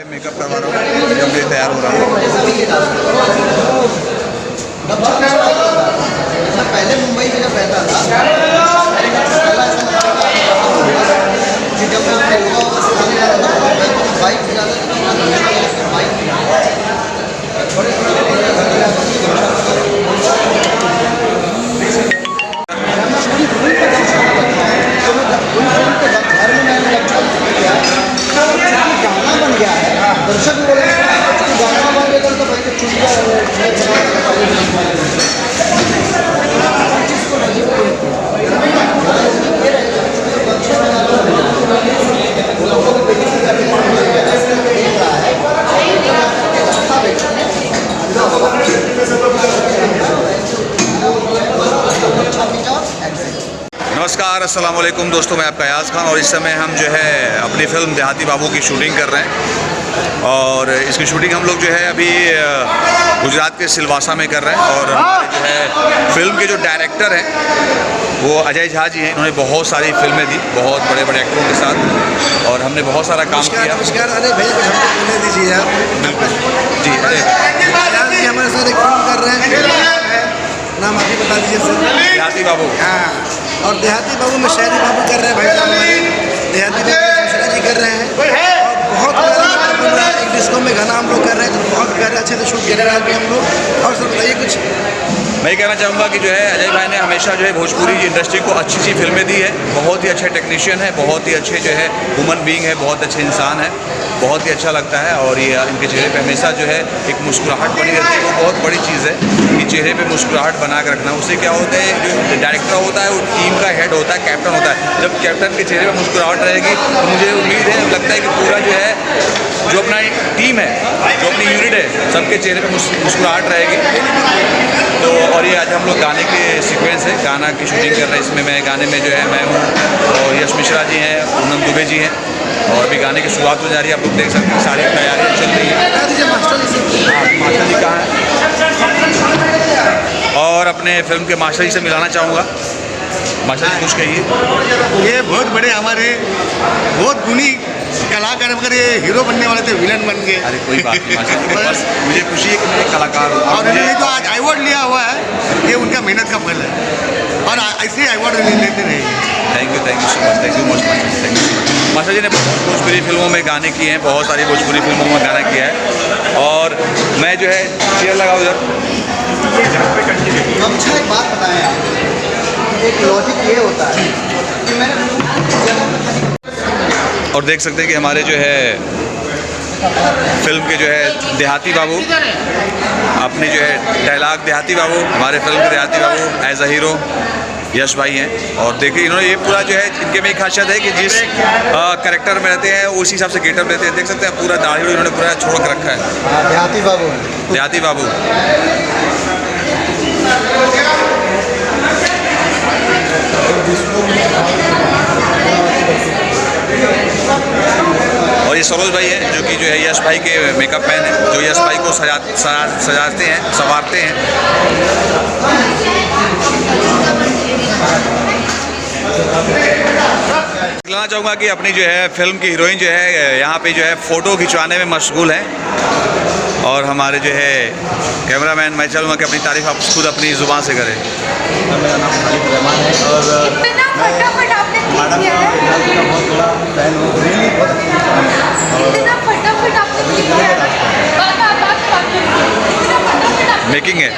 Makeup करवा रहा हूँ जब ये तैयार हो रहा हूँ। पहले मुंबई में जब रहता था गाना बन गया है, दर्शक भी बोले गाना बन गया तो भाई तो छूट नमस्कार, अस्सलाम वालेकुम दोस्तों, मैं आपका याज़ खान और इस समय हम जो है अपनी फ़िल्म देहाती बाबू की शूटिंग कर रहे हैं। और इसकी शूटिंग हम लोग जो है अभी गुजरात के सिलवासा में कर रहे हैं। और हमारे जो है फ़िल्म के जो डायरेक्टर हैं वो अजय झा जी हैं। इन्होंने बहुत सारी फिल्में दी, बहुत बड़े बड़े एक्टरों के साथ, और हमने बहुत सारा काम किया। नमस्कार, अरे भैया बोलने दीजिए आप। जी, अरे हमारे साथ एक फिल्म कर रहे हैं, नाम आप ही बता दीजिए सर। देहाती बाबू। हाँ, और देहाती बाबू में शहरी बाबू कर रहे हैं, भाई साहब हमारे देहाती बाबू मिश्रा जी कर रहे हैं। और बहुत एक डिस्को में गाना हम लोग कर रहे हैं, तो बहुत प्यारे अच्छे से शूट कर रहे हैं हम लोग। और सर बताइए कुछ। मैं कहना चाहूँगा कि जो है अजय भाई ने हमेशा जो है भोजपुरी इंडस्ट्री को अच्छी अच्छी फिल्में दी है। बहुत ही अच्छे टेक्नीशियन है, बहुत ही अच्छे जो है ह्यूमन बीइंग है, बहुत अच्छे इंसान है, बहुत ही अच्छा लगता है। और ये इनके चेहरे पे हमेशा जो है एक मुस्कुराहट बनी रहती है, वो बहुत बड़ी चीज़ है कि चेहरे पे मुस्कुराहट बना कर रखना। उससे क्या होता है, जो डायरेक्टर होता है वो टीम का हेड होता है, कैप्टन होता है। जब कैप्टन के चेहरे पे मुस्कुराहट रहेगी तो मुझे उम्मीद है, लगता है कि पूरा जो है जो अपना टीम है, जो अपनी यूनिट है, सबके चेहरे पे मुस्कुराहट रहेगी। तो और ये आज हम लोग गाने के सीक्वेंस है, गाना की शूटिंग कर रहे हैं। इसमें मैं गाने में जो है मैं हूँ और यश मिश्रा जी हैं, पूनम दुबे जी हैं। और अभी गाने की शुरुआत हो जा रही है, आप लोग देख सकते हैं सारी तैयारियाँ चल रही हैं। मास्टर जी कहाँ हैं? और अपने फिल्म के मास्टर जी से मिलाना चाहूँगा। मास्टर जी कुछ कहिए। ये बहुत बड़े हमारे बहुत गुणी कलाकार, अगर ये हीरो बनने वाले थे विलन बन गए। अरे कोई बात नहीं मास्टर जी, बस मुझे खुशी है कि मैं एक कलाकार हूँ। और इन्होंने जो आज अवार्ड लिया हुआ है ये उनका मेहनत का फल है, और ऐसे अवार्ड लेते रहेंगे। Thank you so much, thank you much master, thank you. Master ji ने भोजपुरी फिल्मों में गाने किए हैं, बहुत सारी भोजपुरी फिल्मों में गाना किया है। और मैं जो है चेयर लगा उधर। अच्छा एक बात बताएं आप, एक लॉजिक ये होता है कि मैंने और देख सकते हैं कि हमारे जो है फिल्म के जो है देहाती बाबू, अपने जो है डायलॉग देहाती बाबू, हमारे फिल्म के देहाती बाबू एज अ हीरो यश भाई हैं। और देखिए इन्होंने ये पूरा जो है, इनके में एक खासियत है कि जिस कैरेक्टर में रहते हैं उसी हिसाब से गेटअप लेते हैं। देख सकते हैं पूरा दाढ़ी इन्होंने पूरा छोड़ कर रखा है। देहाती बाबू देहाती बाबू। और ये सरोज भाई है जो कि जो है यश भाई के मेकअप मैन है, जो यश भाई को सजाते हैं, संवारते हैं। कहना चाहूँगा कि अपनी जो है फिल्म की हीरोइन जो है यहाँ पे जो है फ़ोटो खिंचवाने में मशगूल हैं। और हमारे जो है कैमरामैन, मैं चाहूँगा कि अपनी तारीफ आप खुद अपनी ज़ुबान से करें। मेरा नाम खालिद रहमान है और फटाफट आपने मैडम किया है। का बहुत बड़ा फैन हूँ। रियली बहुत इतना फटाफट आपने किया है। बात मेकिंग है।